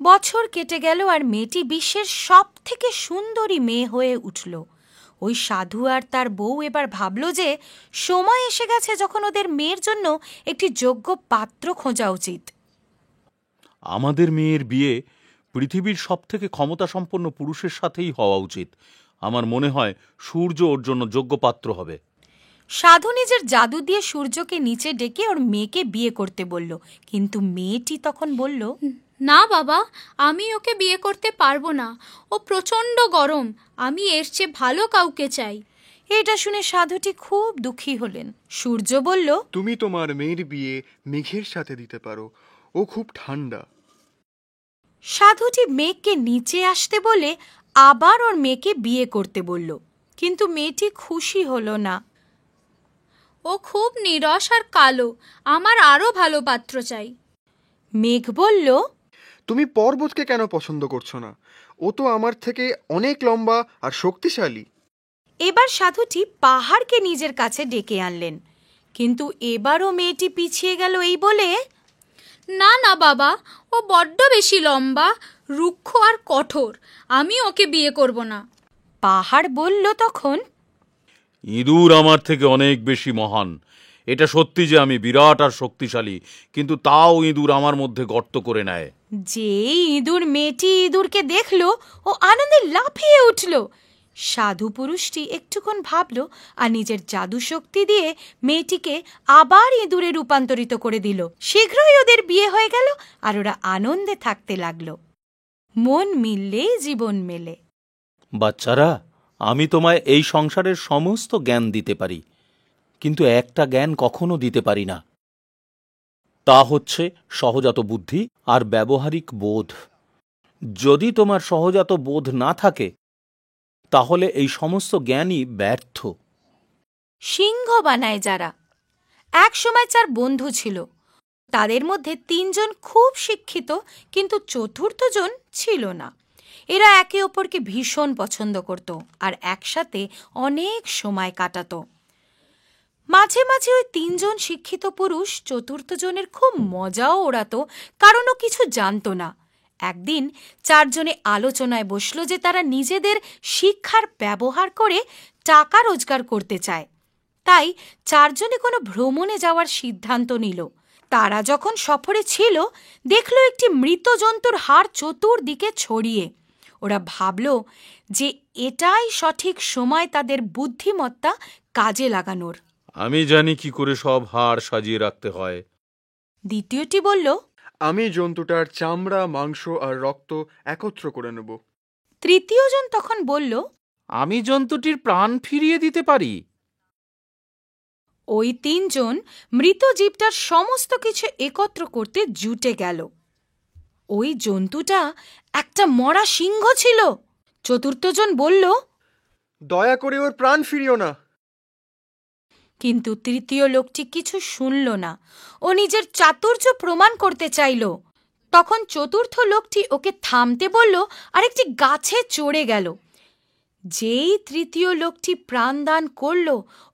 বছর কেটে গেল আর মেয়েটি বিশ্বের সব থেকে সুন্দরী মেয়ে হয়ে উঠল। ওই সাধু আর তার বউ এবার ভাবল যে সময় এসে গেছে যখন ওদের মেয়ের জন্য একটি যোগ্য পাত্র খোঁজা উচিত। আমাদের মেয়ের বিয়ে পৃথিবীর সবথেকে ক্ষমতাসম্পন্ন পুরুষের সাথেই হওয়া উচিত। আমার মনে হয় সূর্য ওর জন্য যোগ্য পাত্র হবে। সাধু নিজের জাদু দিয়ে সূর্যকে নিচে ডেকে ওর মেয়েকে বিয়ে করতে বলল, কিন্তু মেয়েটি তখন বলল, না বাবা, আমি ওকে বিয়ে করতে পারবো না। ও প্রচণ্ড গরম। আমি এর চেয়ে ভালো কাউকে চাই। এটা শুনে সাধুটি খুব দুঃখী হলেন। সূর্য বলল, তুমি তোমার মেয়ের বিয়ে মেঘের সাথে দিতে পারো, ও খুব ঠান্ডা। সাধুটি মেঘকে নিচে আসতে বলে আবার ওর মেয়েকে বিয়ে করতে বলল, কিন্তু মেয়েটি খুশি হলো না। ও খুব নিরস আর কালো। আমার আরো ভালো পাত্র চাই। মেঘ বলল, তুমি পর্বতকে কেন পছন্দ করছো না? ও তো আমার থেকে অনেক লম্বা আর শক্তিশালী। এবার সাধুটি পাহাড়কে নিজের কাছে ডেকে আনলেন, কিন্তু এবারও মেয়েটি পিছিয়ে গেল এই বলে, না না বাবা, ও বড্ড বেশি লম্বা, রুক্ষ আর কঠোর। আমি ওকে বিয়ে করব না। পাহাড় বলল তখন, ইঁদুর আমার থেকে অনেক বেশি মহান। এটা সত্যি যে আমি বিরাট আর শক্তিশালী, কিন্তু তাও ইঁদুর আমার মধ্যে গর্ত করে নেয়। যেই ইঁদুর মেয়েটি ইঁদুরকে দেখল ও আনন্দে লাফিয়ে উঠল। সাধু পুরুষটি একটুক্ষণ ভাবল আর নিজের জাদু শক্তি দিয়ে মেয়েটিকে আবার ইঁদুরে রূপান্তরিত করে দিল। শীঘ্রই ওদের বিয়ে হয়ে গেল আর ওরা আনন্দে থাকতে লাগলো। মন মিললেই জীবন মেলে। বাচ্চারা, আমি তোমায় এই সংসারের সমস্ত জ্ঞান দিতে পারি, কিন্তু একটা জ্ঞান কখনো দিতে পারি না। তা হচ্ছে সহজাত বুদ্ধি আর ব্যবহারিক বোধ। যদি তোমার সহজাত বোধ না থাকে, তাহলে এই সমস্ত জ্ঞানই ব্যর্থ। সিংহ বানায় যারা। এক সময় 4 বন্ধু ছিল। তাদের মধ্যে 3 জন খুব শিক্ষিত, কিন্তু চতুর্থ জন ছিল না। এরা একে অপরকে ভীষণ পছন্দ করত আর একসাথে অনেক সময় কাটাতো। মাঝে মাঝে ওই 3 জন শিক্ষিত পুরুষ চতুর্থ জনের খুব মজাও ওড়াতো, কারণ ও কিছু জানত না। একদিন 4 জনে আলোচনায় বসল যে তারা নিজেদের শিক্ষার ব্যবহার করে টাকা রোজগার করতে চায়। তাই 4 জনে কোনো ভ্রমণে যাওয়ার সিদ্ধান্ত নিল। তারা যখন সফরে ছিল, দেখল একটি মৃত জন্তুর হাড় চতুর্দিকে ছড়িয়ে। ওরা ভাবল যে এটাই সঠিক সময় তাদের বুদ্ধিমত্তা কাজে লাগানোর। আমি জানি কি করে সব হাড় সাজিয়ে রাখতে হয়। দ্বিতীয়টি বলল, আমি জন্তুটার চামড়া, মাংস আর রক্ত একত্র করে নেব। তৃতীয় জন তখন বলল, আমি জন্তুটির প্রাণ ফিরিয়ে দিতে পারি। ওই 3 জন মৃত জীবটার সমস্ত কিছু একত্র করতে জুটে গেল। ওই জন্তুটা একটা মরা সিংহ ছিল। চতুর্থ জন বলল, দয়া করে ওর প্রাণ ফিরিও না। কিন্তু তৃতীয় লোকটি কিছু শুনল না। ও নিজের চাতুর্য প্রমাণ করতে চাইল। তখন চতুর্থ লোকটি ওকে থামতে বলল আর একটি গাছে চড়ে গেল। যেই তৃতীয় লোকটি প্রাণদান করল,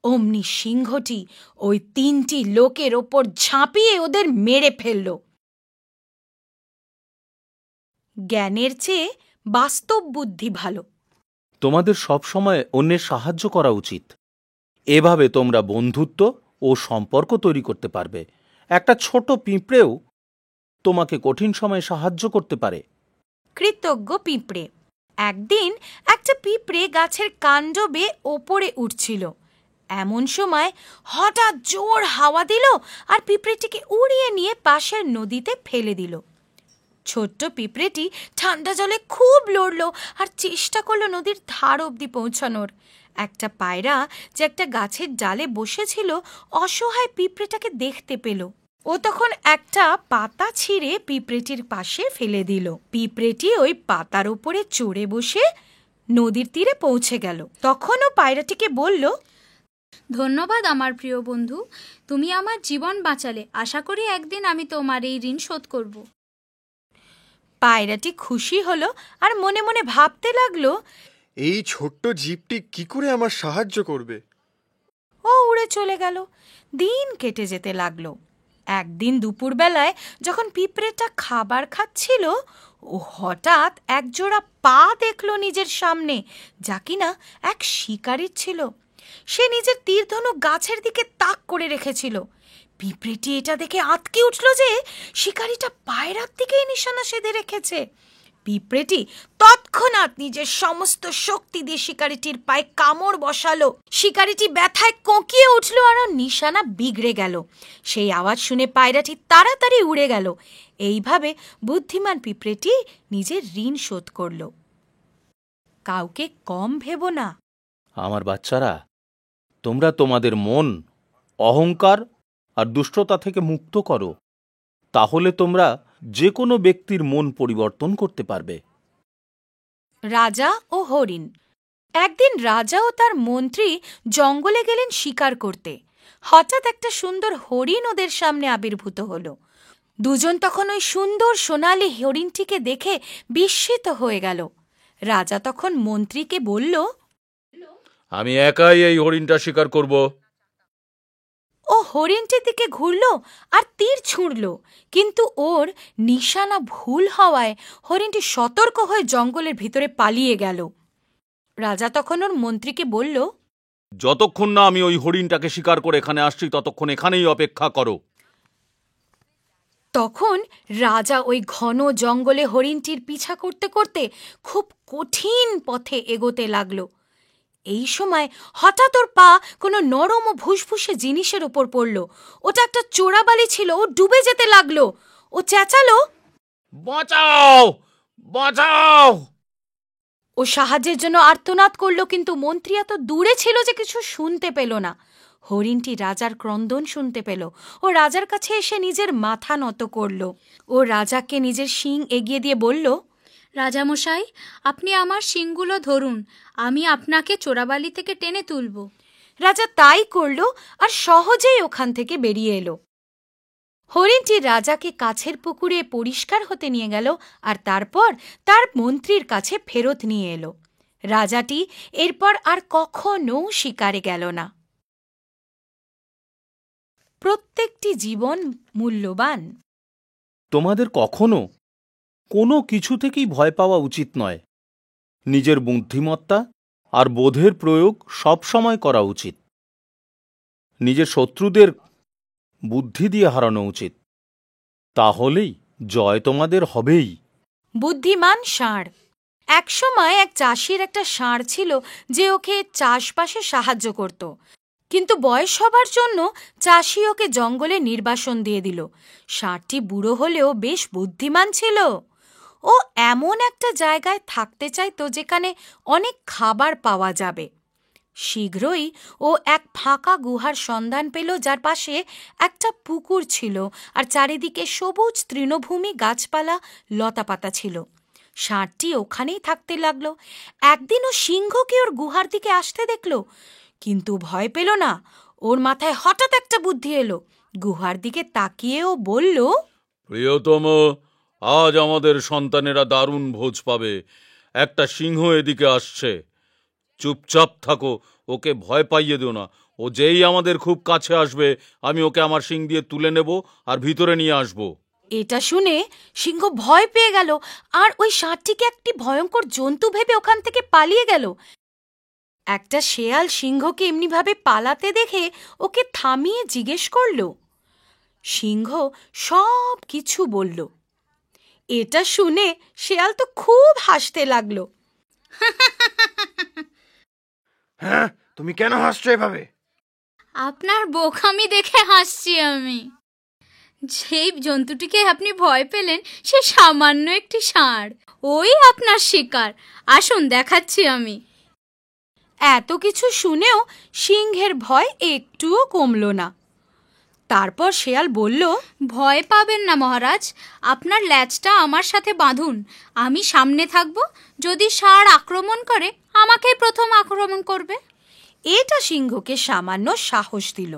অমনি সিংহটি ওই 3টি লোকের ওপর ঝাঁপিয়ে ওদের মেরে ফেলল। জ্ঞানের চেয়ে বাস্তব বুদ্ধি ভালো। তোমাদের সবসময় অন্যের সাহায্য করা উচিত। এভাবে তোমরা বন্ধুত্ব ও সম্পর্ক তৈরি করতে পারবে। একটা ছোট পিঁপড়েও তোমাকে কঠিন সময়ে সাহায্য করতে পারে। কৃতজ্ঞ পিঁপড়ে। একদিন একটা পিঁপড়ে গাছের কাণ্ড বেয়ে ওপরে উঠছিল। এমন সময় হঠাৎ জোর হাওয়া দিল আর পিঁপড়েটিকে উড়িয়ে নিয়ে পাশের নদীতে ফেলে দিল। ছোট্ট পিঁপড়েটি ঠান্ডা জলে খুব লড়ল আর চেষ্টা করল নদীর ধার অবধি পৌঁছানোর। একটা পায়রা যে একটা গাছের ডালে বসেছিল, অসহায় পিঁপড়েটাকে দেখতে পেল। ও তখন একটা পাতা ছিঁড়ে পিঁপড়েটির পাশে ফেলে দিল। পিঁপড়েটি ওই পাতার উপরে চড়ে বসে নদীর তীরে পৌঁছে গেল। তখন ও পায়রাটিকে বলল, ধন্যবাদ আমার প্রিয় বন্ধু, তুমি আমার জীবন বাঁচালে। আশা করি একদিন আমি তোমার এই ঋণ শোধ করব। পায়রাটি খুশি হলো আর মনে মনে ভাবতে লাগলো, এই ছোট্ট জীবটি কি করে আমার সাহায্য করবে। ও উড়ে চলে গেল। দিন কেটে যেতে লাগলো। একদিন দুপুরবেলায় যখন পিঁপড়েটা খাবার খাচ্ছিল, ও হঠাৎ একজোড়া পা দেখল নিজের সামনে, যা কিনা এক শিকারীর ছিল। সে নিজের তীরধনুক গাছের দিকে তাক করে রেখেছিল। পিঁপড়েটি এটা দেখে আঁতকে উঠল যে শিকারীটা পায়রার দিকেই নিশানা সেধে রেখেছে। পিঁপড়েটি তৎক্ষণাৎ নিজের সমস্ত শক্তি দিয়ে শিকারীটির পায়ে কামড় বসালো। শিকারীটি ব্যথায় কোঁকিয়ে উঠল আর ওর নিশানা বিগড়ে গেল। সেই আওয়াজ শুনে পায়রাটি তাড়াতাড়ি উড়ে গেল। এইভাবে বুদ্ধিমান পিঁপড়েটি নিজের ঋণ শোধ করল। কাউকে কম ভেবো না। আমার বাচ্চারা, তোমরা তোমাদের মন, অহংকার আর দুষ্টতা থেকে মুক্ত করো। তাহলে তোমরা যে কোনো ব্যক্তির মন পরিবর্তন করতে পারবে। রাজা ও হরিণ। একদিন রাজা ও তার মন্ত্রী জঙ্গলে গেলেন শিকার করতে। হঠাৎ একটা সুন্দর হরিণ ওদের সামনে আবির্ভূত হলো। দুজন তখন ওই সুন্দর সোনালী হরিণটিকে দেখে বিস্মিত হয়ে গেল। রাজা তখন মন্ত্রীকে বলল, আমি একাই এই হরিণটা শিকার করব। ও হরিণটির দিকে ঘুরল আর তীর ছুঁড়ল, কিন্তু ওর নিশানা ভুল হওয়ায় হরিণটি সতর্ক হয়ে জঙ্গলের ভিতরে পালিয়ে গেল। রাজা তখন ওর মন্ত্রীকে বলল, যতক্ষণ না আমি ওই হরিণটাকে শিকার করে এখানে আসছি ততক্ষণ এখানেই অপেক্ষা করো। তখন রাজা ওই ঘন জঙ্গলে হরিণটির পিছা করতে করতে খুব কঠিন পথে এগোতে লাগলো। এই সময় হঠাৎ ওর পা কোনো নরম ও ভুসভুসে জিনিসের ওপর পড়ল। ওটা একটা চোরাবালি ছিল। ও ডুবে যেতে লাগলো। ও চেঁচালো, বাঁচাও, বাঁচাও! ও সাহায্যের জন্য আর্তনাদ করলো, কিন্তু মন্ত্রী এত দূরে ছিল যে কিছু শুনতে পেল না। হরিণটি রাজার ক্রন্দন শুনতে পেল। ও রাজার কাছে এসে নিজের মাথা নত করল। ও রাজাকে নিজের শিং এগিয়ে দিয়ে বলল, রাজামশাই, আপনি আমার শিংগুলো ধরুন, আমি আপনাকে চোরাবালি থেকে টেনে তুলব। রাজা তাই করল আর সহজেই ওখান থেকে বেরিয়ে এলো। হরিণটি রাজাকে কাছের পুকুরে পরিষ্কার হতে নিয়ে গেল আর তারপর তার মন্ত্রীর কাছে ফেরত নিয়ে এলো। রাজাটি এরপর আর কখনো শিকারে গেল না। প্রত্যেকটি জীবন মূল্যবান। তোমাদের কখনো কোনো কিছু থেকেই ভয় পাওয়া উচিত নয়। নিজের বুদ্ধিমত্তা আর বোধের প্রয়োগ সব সময় করা উচিত। নিজের শত্রুদের বুদ্ধি দিয়ে হারানো উচিত। তাহলেই জয় তোমাদের হবেই। বুদ্ধিমান ষাঁড়। একসময় এক চাষির একটা ষাঁড় ছিল যে ওকে চাষবাসে সাহায্য করত, কিন্তু বয়স হবার জন্য চাষি ওকে জঙ্গলে নির্বাসন দিয়ে দিল। ষাঁড়টি বুড়ো হলেও বেশ বুদ্ধিমান ছিল। ও এমন একটা জায়গায় থাকতে চাইতো যেখানে অনেক খাবার পাওয়া যাবে। শীঘ্রই ও এক ফাঁকা গুহার সন্ধান পেল, যার পাশে একটা পুকুর ছিল আর চারিদিকে সবুজ তৃণভূমি, গাছপালা, লতাপাতা ছিল। ষাঁড়টি ওখানেই থাকতে লাগলো। একদিন ও সিংহকে ওর গুহার দিকে আসতে দেখল, কিন্তু ভয় পেল না। ওর মাথায় হঠাৎ একটা বুদ্ধি এলো। গুহার দিকে তাকিয়ে ও বলল, প্রিয়তম, আজ আমাদের সন্তানেরা দারুণ ভোজ পাবে। একটা সিংহ এদিকে আসছে। চুপচাপ থাকো, ওকে ভয় পাইয়ে দিও না। ও যেই আমাদের খুব কাছে আসবে আমি ওকে আমার শিং দিয়ে তুলে নেব আর ভিতরে নিয়ে আসব। এটা শুনে সিংহ ভয় পেয়ে গেল আর ওই ষাঁড়টিকে একটি ভয়ঙ্কর জন্তু ভেবে ওখান থেকে পালিয়ে গেল। একটা শেয়াল সিংহকে এমনিভাবে পালাতে দেখে ওকে থামিয়ে জিজ্ঞেস করল। সিংহ সব কিছু বলল। এটা শুনে শেয়াল তো খুব হাসতে লাগলো। হ্যাঁ, তুমি কেন হাসছো এভাবে? আপনার বোকামি দেখে হাসছি আমি। যেই জন্তুটিকে আপনি ভয় পেলেন সে সামান্য একটি ষাঁড়। ওই আপনার শিকার। আসুন, দেখাচ্ছি আমি। এত কিছু শুনেও সিংহের ভয় একটুও কমল না। তারপর শেয়াল বলল, ভয় পাবেন না মহারাজ, আপনার ল্যাজটা আমার সাথে বাঁধুন। আমি সামনে থাকব। যদি ষাঁড় আক্রমণ করে আমাকেই প্রথম আক্রমণ করবে। এটা সিংহকে সামান্য সাহস দিল।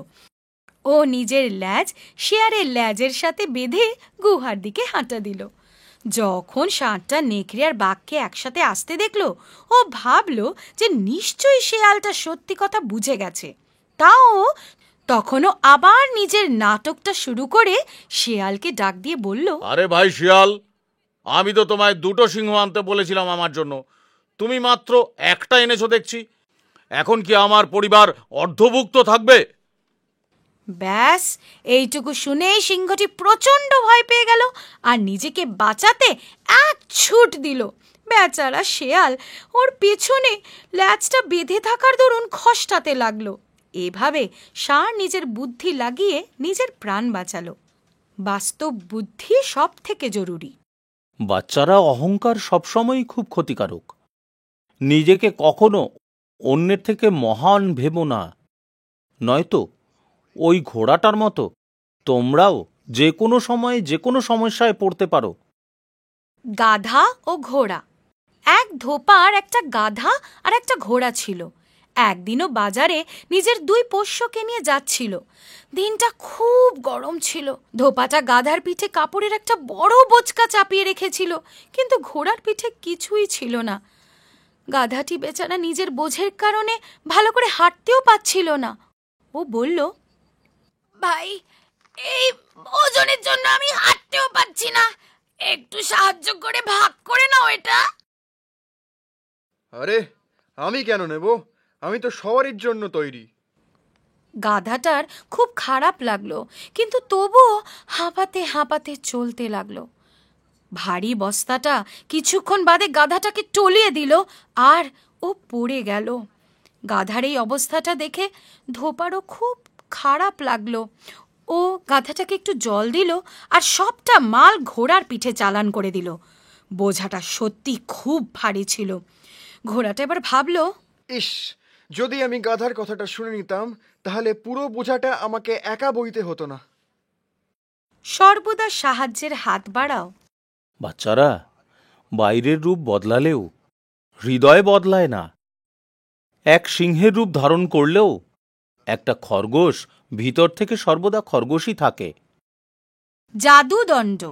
ও নিজের ল্যাজ শেয়ালের ল্যাজের সাথে বেঁধে গুহার দিকে হাঁটা দিল। যখন ষাঁড়টা নেকড়ে আর বাঘকে একসাথে আসতে দেখল, ও ভাবল যে নিশ্চয়ই শেয়ালটা সত্যি কথা বুঝে গেছে। তাও তখনও আবার নিজের নাটকটা শুরু করে শেয়ালকে ডাক দিয়ে বলল, আরে ভাই শিয়াল, আমি তো তোমায় দুটো সিংহ আনতে বলেছিলাম আমার জন্য। তুমি মাত্র একটা এনেছো দেখছি। এখন কি আমার পরিবার অর্ধভুক্ত থাকবে? ব্যাস, এইটুকু শুনেই সিংহটি প্রচণ্ড ভয় পেয়ে গেল আর নিজেকে বাঁচাতে এক ছুট দিল। বেচারা শেয়াল ওর পেছনে ল্যাজটা বেঁধে থাকার দরুন খসটাতে লাগলো। এভাবে ষাঁড় নিজের বুদ্ধি লাগিয়ে নিজের প্রাণ বাঁচালো। বাস্তব বুদ্ধি সব থেকে জরুরি। বাচ্চারা অহংকার সবসময়ই খুব ক্ষতিকারক। নিজেকে কখনো অন্যের থেকে মহান ভেবো না, নয়তো ওই ঘোড়াটার মতো তোমরাও যে কোনো সময়ে যে কোনো সমস্যায় পড়তে পারো। গাধা ও ঘোড়া। এক ধোপার একটা গাধা আর একটা ঘোড়া ছিল। একদিনও বাজারে নিজের দুই পোষ্যকে নিয়ে যাচ্ছিল। দিনটা খুব গরম ছিল। ধোপাটা গাধার পিঠে কাপড়ের একটা বড় বোঁচকা চাপিয়ে রেখেছিল, কিন্তু ঘোড়ার পিঠে কিছুই ছিল না। গাধাটি বেচারা নিজের বোঝের কারণে ভালো করে হাঁটতেও পাচ্ছিল না। ও বলল, ভাই, এই ওজনের জন্য আমি হাঁটতেও পারছি না, একটু সাহায্য করে ভাগ করে নাও এটা। আরে, আমি কেন নেব? আমি তো সবারই জন্য তৈরি। গাধাটার খুব খারাপ লাগলো, কিন্তু তবুও হাঁপাতে হাঁপাতে চলতে লাগলো। ভারী বস্তাটা কিছুক্ষণ বাদে গাধাটাকে টলিয়ে দিল আর ও পড়ে গেল। গাধার এই অবস্থাটা দেখে ধোপারও খুব খারাপ লাগলো। ও গাধাটাকে একটু জল দিল আর সবটা মাল ঘোড়ার পিঠে চালান করে দিল। বোঝাটা সত্যি খুব ভারী ছিল। ঘোড়াটা এবার ভাবলো, ইস, যদি আমি গাধার কথাটা শুনে নিতাম তাহলে পুরো বোঝাটা আমাকে একা বইতে হতো না। সর্বদা সাহায্যের হাত বাড়াও। বাচ্চারা, বাইরের রূপ বদলালেও হৃদয় বদলায় না। এক সিংহের রূপ ধারণ করলেও একটা খরগোশ ভিতর থেকে সর্বদা খরগোশই থাকে। জাদুদণ্ড।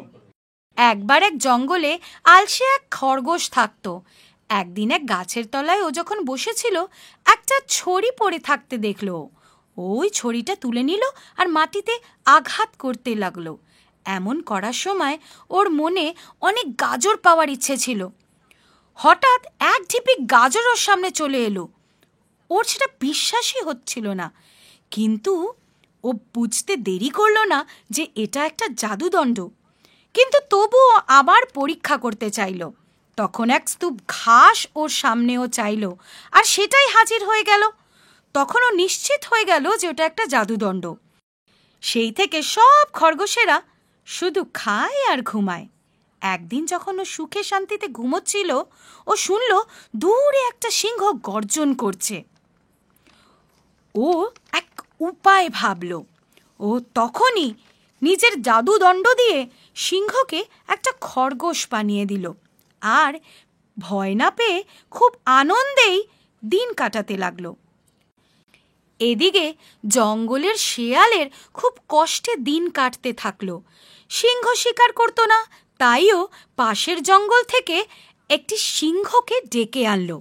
একবার এক জঙ্গলে আলসে এক খরগোশ থাকত। একদিন এক গাছের তলায় ও যখন বসেছিল, একটা ছড়ি পড়ে থাকতে দেখল। ওই ছড়িটা তুলে নিল আর মাটিতে আঘাত করতে লাগলো। এমন করার সময় ওর মনে অনেক গাজর পাওয়ার ইচ্ছে ছিল। হঠাৎ এক ঢিপি গাজর ওর সামনে চলে এলো। ওর সেটা বিশ্বাসই হচ্ছিল না, কিন্তু ও বুঝতে দেরি করলো না যে এটা একটা জাদুদণ্ড। কিন্তু তবুও আবার পরীক্ষা করতে চাইল। তখন এক স্তূপ ঘাস ওর সামনেও চাইল, আর সেটাই হাজির হয়ে গেল। তখন ও নিশ্চিত হয়ে গেল যে ওটা একটা জাদুদণ্ড। সেই থেকে সব খরগোশেরা শুধু খায় আর ঘুমায়। একদিন যখন ও সুখে শান্তিতে ঘুমোচ্ছিল, ও শুনল দূরে একটা সিংহ গর্জন করছে। ও এক উপায় ভাবল। ও তখনই নিজের জাদুদণ্ড দিয়ে সিংহকে একটা খরগোশ বানিয়ে দিল আর ভয় না পেয়ে খুব আনন্দেই দিন কাটাতে লাগলো। এদিকে জঙ্গলের শেয়ালের খুব কষ্টে দিন কাটতে থাকলো। সিংহ শিকার করতো না, তাইও পাশের জঙ্গল থেকে একটি সিংহকে ডেকে আনলো।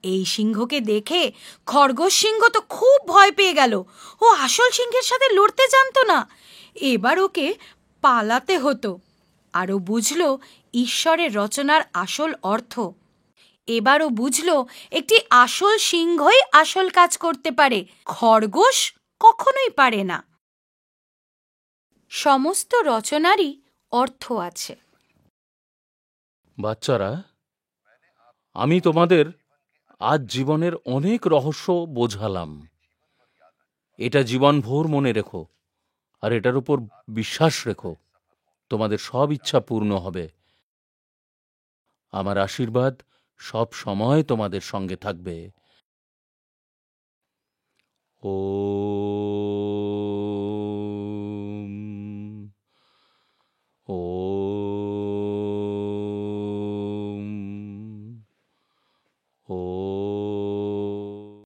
এই সিংহকে দেখে খরগোশ সিংহ তো খুব ভয় পেয়ে গেল। ও আসল সিংহের সাথে লড়তে জানতো না। এবার ওকে পালাতে হতো। আরও বুঝল ঈশ্বরের রচনার আসল অর্থ। এবারও বুঝল একটি আসল সিংহই আসল কাজ করতে পারে, খরগোশ কখনোই পারে না। সমস্ত রচনারই অর্থ আছে। বাচ্চারা, আমি তোমাদের আজ জীবনের অনেক রহস্য বোঝালাম। এটা জীবনভর মনে রেখো আর এটার উপর বিশ্বাস রেখো। তোমাদের সব ইচ্ছা পূর্ণ হবে। আমার আশীর্বাদ সব সময় তোমাদের সঙ্গে থাকবে। ওম, ওম, ওম।